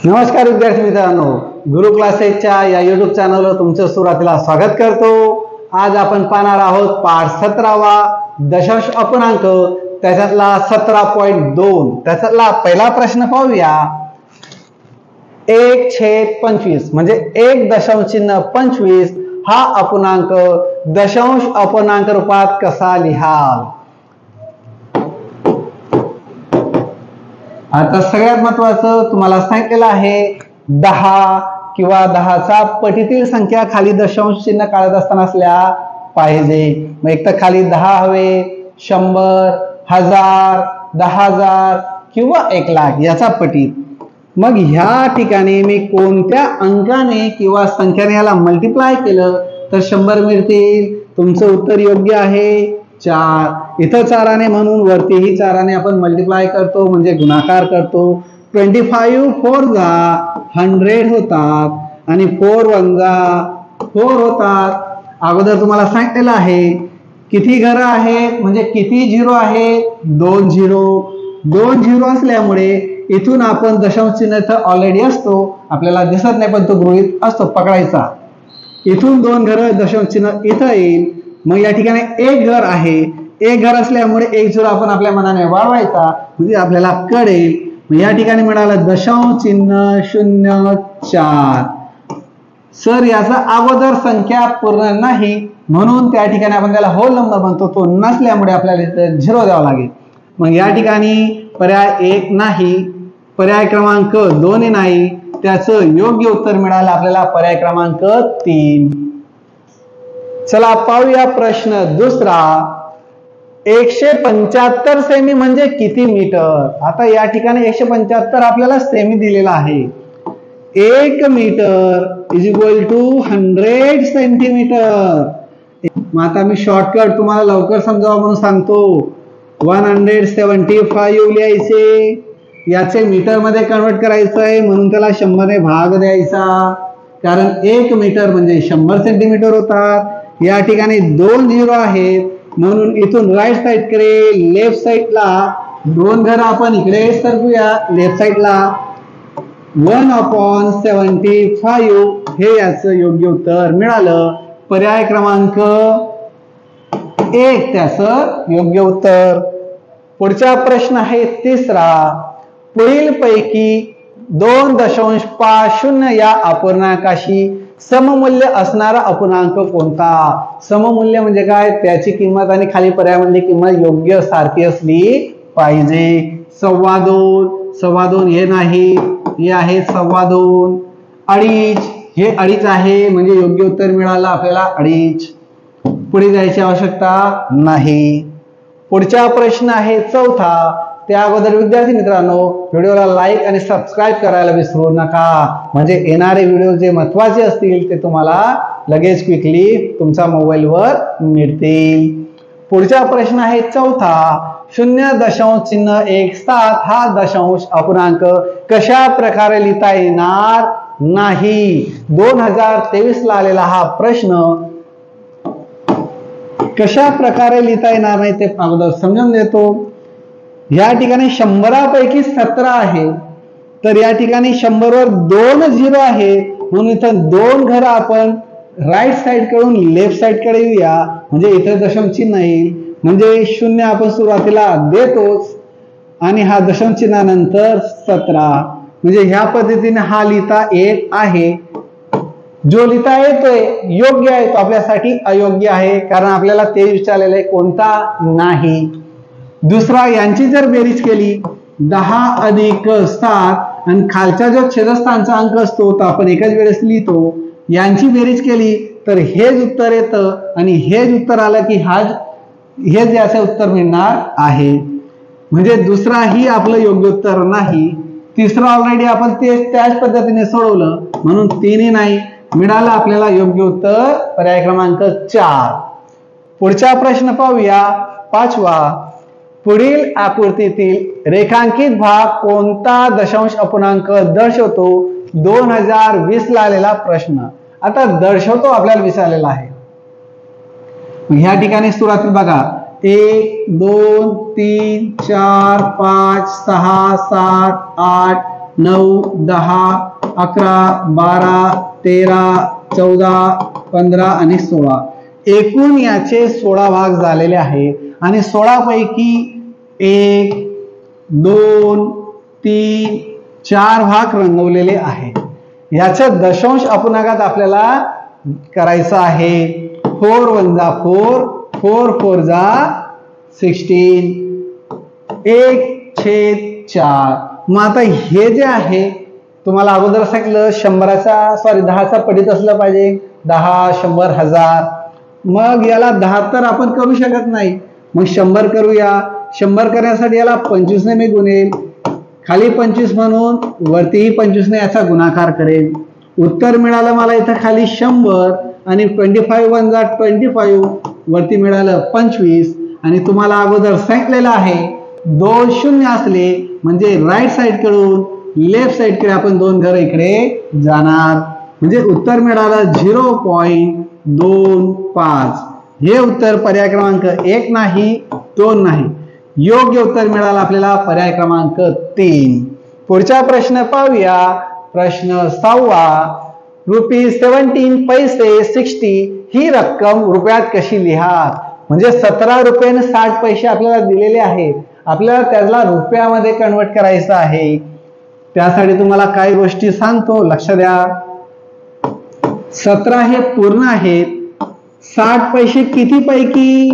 नमस्कार विद्यार्थी मित्रांनो, गुरु क्लासेसच्या या YouTube चॅनलवर तुमचं सुरुवातीला स्वागत करतो। आज आपण पाहणार आहोत पाठ 17वा दशांश अपूर्णांक, त्याच्यातला 17.2 त्याच्यातला पहिला प्रश्न पाहूया। 1/25 म्हणजे 1.25 हा अपूर्णांक दशांश अपूर्णांक रूपात कसा लिहाल? आता सगळ्यात महत्त्वाचं तुम्हाला सांगितलेलं आहे 10 किंवा 10चा पटीतील संख्या खाली दशांश चिन्ह काढत असताना असल्या पाहिजे। मग एक तर खाली 10 हवे, 100, 1000, 10,000 किंवा 1,00,000 याचा पटीत। मग ह्या ठिकाणी मी कोणत्या अंकाने किंवा संख्याने याला मल्टिप्लाय केलं तर 100 मिळतील। तुमचं उत्तर योग्य आहे 4। इथं 4 म्हणून वरतीही 4 आपण मल्टिप्लाय करतो म्हणजे गुणाकार करतो। 25 4 जा 100 होतात आणि 4 1 जा 4 होतात। अगोदर तुम्हाला सांगितलेलं आहे किती घरं आहेत म्हणजे किती झिरो आहे, 2 झिरो। 2 झिरो असल्यामुळे इथून आपण दशांश चिन्ह इथं ऑलरेडी असतो, आपल्याला दिसत नाही पण तो गृहीत असतो पकडायचा। इथून 2 घरं दशांश चिन्ह इथं येईल। मग या ठिकाणी एक घर आहे, एक घर असल्यामुळे एक झिरो आपण आपल्या मनाने वाढवायचा म्हणजे आपल्याला कळेल। मग या ठिकाणी मिळालं दशांश चिन्ह 0,4। सर याचा अगोदर संख्या पूर्ण नाही म्हणून त्या ठिकाणी आपण त्याला होल नंबर म्हणतो, तो नसल्यामुळे आपल्याला इथे 0 द्यावा लागेल। मग या ठिकाणी पर्याय 1 नाही, पर्याय क्रमांक 2 नाही, त्याचं योग्य उत्तर मिळालं आपल्याला पर्याय क्रमांक 3। चला पाहूया प्रश्न दुसरा। 175 सेमी म्हणजे किती मीटर? आता या ठिकाणी 175 आपल्याला सेमी दिलेला आहे। 1 मीटर = 100 सेंटीमीटर। मग आता मी शॉर्टकट तुम्हाला लवकर समजावं म्हणून सांगतो। 175 लिहायचे, याचे मीटर मध्ये कन्वर्ट करायचं आहे म्हणून त्याला 100 ने भाग द्यायचा, कारण 1 मीटर म्हणजे 100 सेंटीमीटर होतात। या ठिकाणी 2 झिरो आहेत म्हणून इथून राईट साइड कडे लेफ्ट साइडला 2 घर आपण इकडे सरकूया लेफ्ट साइडला। 1/75 हे याचं योग्य उत्तर मिळालं, पर्याय क्रमांक 1 त्याचं योग्य उत्तर। पुढचा प्रश्न आहे तिसरा। पुढील पैकी 2.50 या अपूर्णांकाशी सममूल्य असणारा अपूर्णांक कोणता? सममूल्य म्हणजे काय? त्याची किंमत आणि खाली पर्यायामधली किंमत योग्य सारखी असली पाहिजे। 2.25 2.25 हे नाही, हे आहे 2.25। 2.5 हे 2.5 आहे म्हणजे योग्य उत्तर मिळालं आपल्याला 2.5। पुढे जायची आवश्यकता नाही। पुढचा प्रश्न आहे चौथा। त्या अगोदर विद्यार्थी मित्रांनो, व्हिडिओला लाईक आणि सबस्क्राईब करायला विसरू नका, म्हणजे येणारे व्हिडिओ जे महत्त्वाचे असतील ते तुम्हाला लगेच क्विकली तुमच्या मोबाईलवर मिळतील। पुढचा प्रश्न आहे चौथा। 0.17 हा दशांश अपूर्णांक कशा प्रकारे लिहिता येणार नाही? 2023 ला आलेला हा प्रश्न कशा प्रकारे लिहिता येणार नाही ते अगोदर समजून देतो। या ठिकाणी 100 पैकी 17 आहे, तर या ठिकाणी 100 वर 2 झिरो आहे म्हणून इथं 2 घर आपण राईट साइड कडून लेफ्ट साइड कडे येऊया म्हणजे इथे दशांश चिन्ह येईल, म्हणजे 0 आपण सुरुवातीला देतोच आणि हा दशांश चिन्हानंतर 17 म्हणजे ह्या पद्धतीने हा लिहिता येत आहे। जो लिहिता येतोय योग्य आहे तो आपल्यासाठी अयोग्य आहे, कारण आपल्याला ते विचारलेलं आहे कोणता नाही। दुसरा, यांची जर बेरीज केली 10 अधिक 7 आणि खालचा जो छेदस्थानचा अंक असतो तो आपण एकाच वेळेस लिहितो, यांची बेरीज केली तर हेच उत्तर येतं आणि हेच उत्तर आलं की हेच याचे उत्तर मिळणार आहे, म्हणजे दुसराही आपलं योग्य उत्तर नाही। तिसरा ऑलरेडी आपण त्याच पद्धतीने सोडवलं म्हणून 3 नाही, मिळालं आपल्याला योग्य उत्तर पर्याय क्रमांक 4। पुढचा प्रश्न पाहूया 5वा। पुढील आकृतीतील रेखांकित भाग कोणता दशांश अपूर्णांक दर्शवतो? 2020 ला आलेला प्रश्न। आता दर्शवतो आपल्याला विचारलेला आहे। ह्या ठिकाणी सुरुवातीला बघा 1 2 3 4 5 6 7 8 9, 10, 11, 12, 13, 14, 15 आणि 16. एकूण याचे 16 भाग झालेले आहेत आणि 16 पैकी 1, 2, 3, 4 भाग रंगवलेले आहेत. याच्या दशांश अपूर्णांकात आपल्याला करायचं आहे 4 1 जा 4, 4 4 जा 16, 1/4. मग आता हे जे आहे तुम्हाला अगोदर सांगितलं 10चा पटीत असलं पाहिजे. 10, 100, 1000. मग याला 10 तर आपण करू शकत नाही, मग 100 करूया. 100 करण्यासाठी याला 25 ने मी गुणेल, खाली 25 म्हणून वरतीही 25 ने याचा गुणाकार करेल. उत्तर मिळालं मला इथं खाली 100 आणि 25 1 जा 25, वरती मिळालं 25. आणि तुम्हाला अगोदर सांगितलेलं आहे 2 शून्य असले म्हणजे राईट साइड कडून लेफ्ट साइड कडे आपण 2 घरं इकडे जाणार, म्हणजे उत्तर मिळालं 0.25. हे उत्तर पर्याय क्रमांक 1 नाही, 2 नाही. योग्य उत्तर मिळालं आपल्याला पर्याय क्रमांक 3. पुढचा प्रश्न पाहूया. प्रश्न 6. ₹17 पैसे 60 ही रक्कम रुपयात कशी लिहा. म्हणजे 17 रुपये आणि 60 पैसे आपल्याला दिलेले आहेत, आपल्याला त्याला रुपयामध्ये कन्वर्ट करायचं आहे. त्यासाठी तुम्हाला काही गोष्टी सांगतो, लक्ष द्या. 17 हे पूर्ण आहेत, 60 पैसे किती पैकी?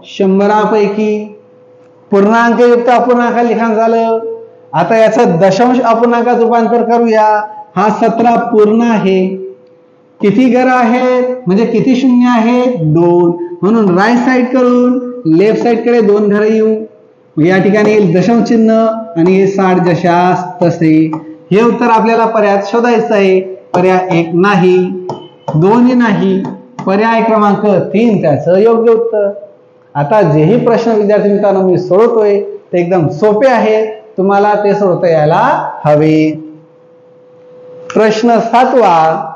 100 पैकी. पूर्णांक युक्त अपूर्णांक लिखाण झालं. आता याचं दशांश अपूर्णांकात रूपांतर करूया. हा 17 पूर्ण आहे, किती घरं आहेत म्हणजे किती शून्य आहेत? 2. म्हणून राईट साइड कडून लेफ्ट साइड कडे 2 घरं येऊ. या ठिकाणी येईल दशांश चिन्ह आणि हे 60 जशास तसे. हे उत्तर आपल्याला पर्यायात शोधायचं आहे. पर्याय 1 नाही, 2 नाही, पर्याय क्रमांक 3 त्याचं योग्य उत्तर. आता जेही प्रश्न विद्यार्थी मित्रांनो मी सोडवतोय ते एकदम सोपे आहे, तुम्हाला ते सोडवता यायला हवे. प्रश्न 7.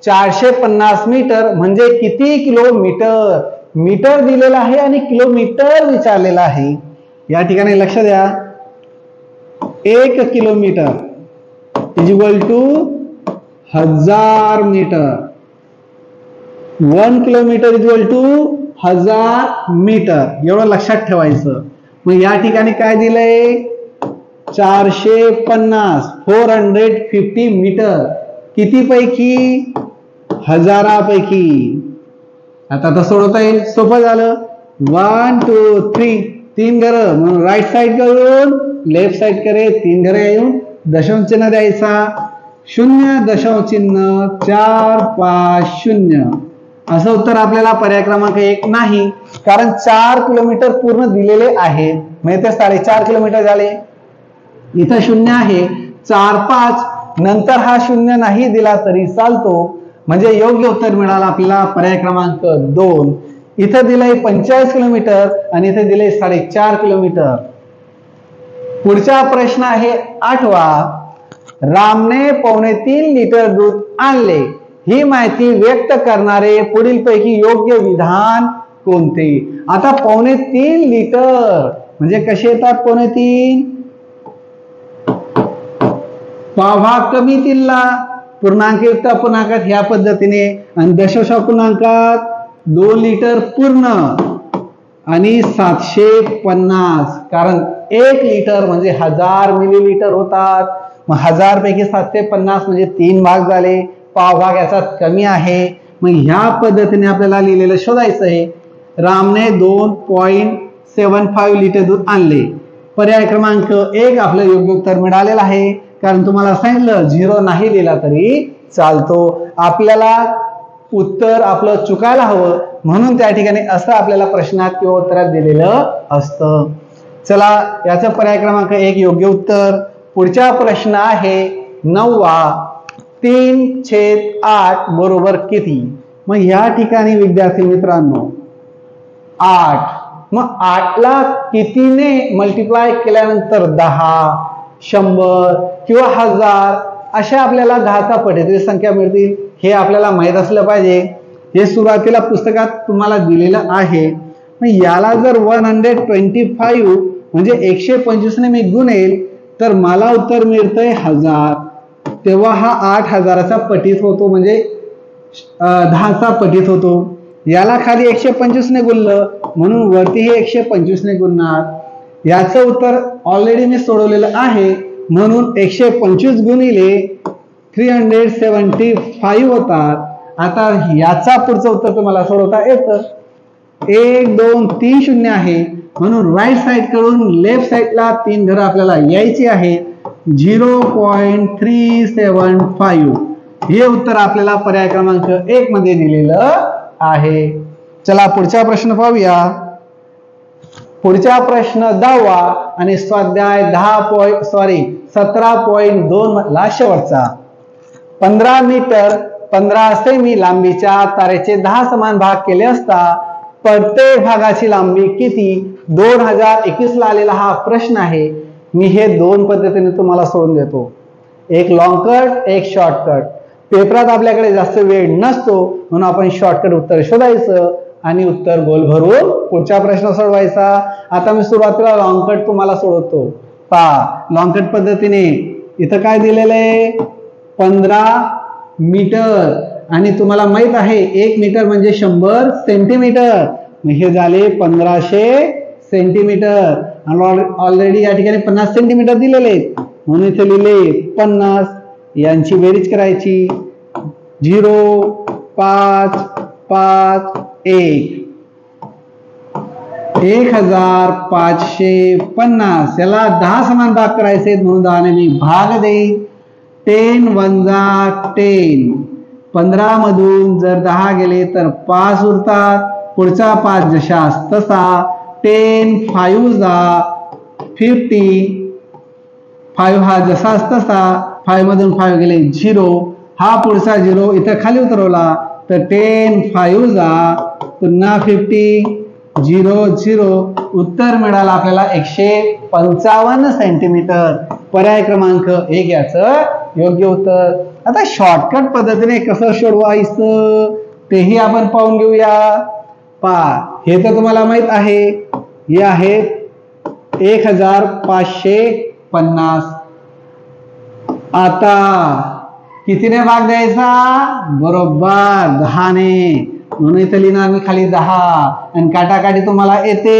450 मीटर म्हणजे किती किलोमीटर? मीटर दिलेला आहे आणि किलोमीटर विचारलेला आहे. या ठिकाणी लक्ष द्या. 1 किलोमीटर = 1000 मीटर. 1 kilometre = 1000 metre. एवढं लक्षात ठेवायचं. मग या ठिकाणी काय दिलंय? 450 450 मीटर. किती पैकी? 1000 पैकी. आता सोडवता येईल, सोपं झालं. 1 2 3 3 घरं, म्हणून राईट साइड करून लेफ्ट साइड कडे 3 घरं येऊन दशांश चिन्ह द्यायचा. 0.450 असं उत्तर आपल्याला पर्याय क्रमांक 1 नाही, कारण 4 किलोमीटर पूर्ण दिलेले आहेत, म्हणजे ते 4.5 किलोमीटर झाले. इथं 0 आहे, 4 5 नंतर हा 0 नाही दिला तरी चालतो, म्हणजे योग्य उत्तर मिळालं आपल्याला पर्याय क्रमांक 2. इथं दिलंय 45 किलोमीटर आणि इथे दिलंय 4.5 किलोमीटर. पुढचा प्रश्न आहे 8. रामने 3.25 लिटर दूध आणले. ही माहिती व्यक्त करणारे पुढील पैकी योग्य विधान कोणते? आता 3.25 लिटर म्हणजे कसे येतात? 3.25 पावभाग कमी दिला पूर्णांक युक्त अपूर्णांकात ह्या पद्धतीने, आणि दशांश अपूर्णांकात 2 लिटर पूर्ण आणि 750, कारण 1 लिटर म्हणजे 1000 मिलीलिटर होतात. मग 1000 पैकी 750 म्हणजे 3 भाग झाले. पावभाग याचा कमी आहे. मग ह्या पद्धतीने आपल्याला लिहिलेलं शोधायचं आहे. रामने 2.75 लिटर दूध आणले. पर्याय क्रमांक 1 आपलं योग्य उत्तर मिळालेलं आहे, कारण तुम्हाला सांगितलं 0 नाही लिहिला तरी चालतो. आपल्याला उत्तर आपलं चुकायला हवं म्हणून त्या ठिकाणी असं आपल्याला प्रश्नात किंवा उत्तरात दिलेलं असतं. चला, याचं पर्याय क्रमांक 1 योग्य उत्तर. पुढचा प्रश्न आहे 9. 3/8 बरोबर किती? मग या ठिकाणी विद्यार्थी मित्रांनो 8, मग 8 ला कितीने मल्टिप्लाय केल्यानंतर 10, 100 किंवा 1000 अशा आपल्याला 10चा पटीतील संख्या मिळतील. हे आपल्याला माहित असलं पाहिजे. हे सुरुवातीला पुस्तकात तुम्हाला दिलेलं आहे. मग याला जर 125 म्हणजे 125 ने मी गुणेल तर मला उत्तर मिळतंय 1000, तेव्हा हा 8000चा पटीत होतो, म्हणजे 10चा पटीत होतो. याला खाली 125 ने गुणलं म्हणून वरती हे 125 ने गुणणार. याचं उत्तर ऑलरेडी मी सोडवलेलं आहे म्हणून 125 गुणिले 375 होतात. आता याचा पुढचं उत्तर तुम्हाला सोडवता येतं. 1 2 3 शून्य आहे म्हणून राईट साइड कडून लेफ्ट साइडला 3 घरं आपल्याला यायची आहेत. 0.375 हे उत्तर आपल्याला पर्याय क्रमांक 1 मध्ये दिलेलं आहे. चला पुढचा प्रश्न पाहूया. पुढचा प्रश्न 10वा आणि स्वाध्याय 17.2 मधला शेवटचा. 15 मीटर 15 सेमी लांबीच्या तारेचे 10 समान भाग केले असता प्रत्येक भागाची लांबी किती? 2021 ला आलेला हा प्रश्न आहे. मी हे दोन पद्धतीने तुम्हाला सोडून देतो, एक लॉंग कट एक शॉर्टकट. पेपरात आपल्याकडे जास्त वेळ नसतो म्हणून आपण शॉर्टकट उत्तर शोधायचं आणि उत्तर गोल भरून पुढचा प्रश्न सोडवायचा. आता मी सुरुवातीला लॉंग कट तुम्हाला सोडवतो. पहा लॉंग कट पद्धतीने इथं काय दिलेलं आहे? 15 मीटर आणि तुम्हाला माहित आहे 1 मीटर म्हणजे 100 सेंटीमीटर. हे झाले 1500 सेंटीमीटर. ऑलरेडी या ठिकाणी 50 सेंटीमीटर दिलेले आहेत म्हणून इथे लिहिले 50. यांची बेरीज करायची. 0 5 5 1 1550. याला 10 समान भाग करायचे म्हणून 10 ने मी भाग देईन. 10 वजा 10. 15 मधून जर 10 गेले तर 5 उरतात. पुढचा 5 जशास तसा. 10 5 जा 50. 5 हा जसाच तसा. 5 मधून 5 गेले 0. हा पुढचा 0 इथं खाली उतरवला तर 10 5 जा पुन्हा 50 0 0. उत्तर मिळालं आपल्याला 155 सेंटीमीटर. पर्याय क्रमांक 1 याचं योग्य उत्तर. आता शॉर्टकट पद्धतीने कसं सोडवायचं तेही आपण पाहून घेऊया. पहा हे तर तुम्हाला माहित आहे. हे आहे 1550. आता कितीने भाग द्यायचा? बरोबर 10 ने. म्हणून इथे लिहिणार मी खाली 10 आणि काटाकाटी तुम्हाला येते.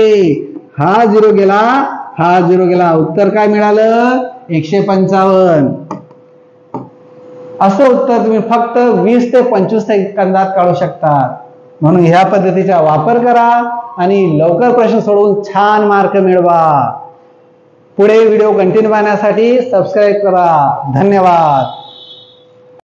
हा 0 गेला हा 0 गेला. उत्तर काय मिळालं? 155. असं उत्तर तुम्ही फक्त 20 ते 25 सेकंदात काढू शकता. म्हणून ह्या पद्धतीचा वापर करा आणि लवकर प्रश्न सोडवून छान मार्क मिळवा. पुढे व्हिडिओ कंटिन्यू पाहण्यासाठी सबस्क्राईब करा. धन्यवाद.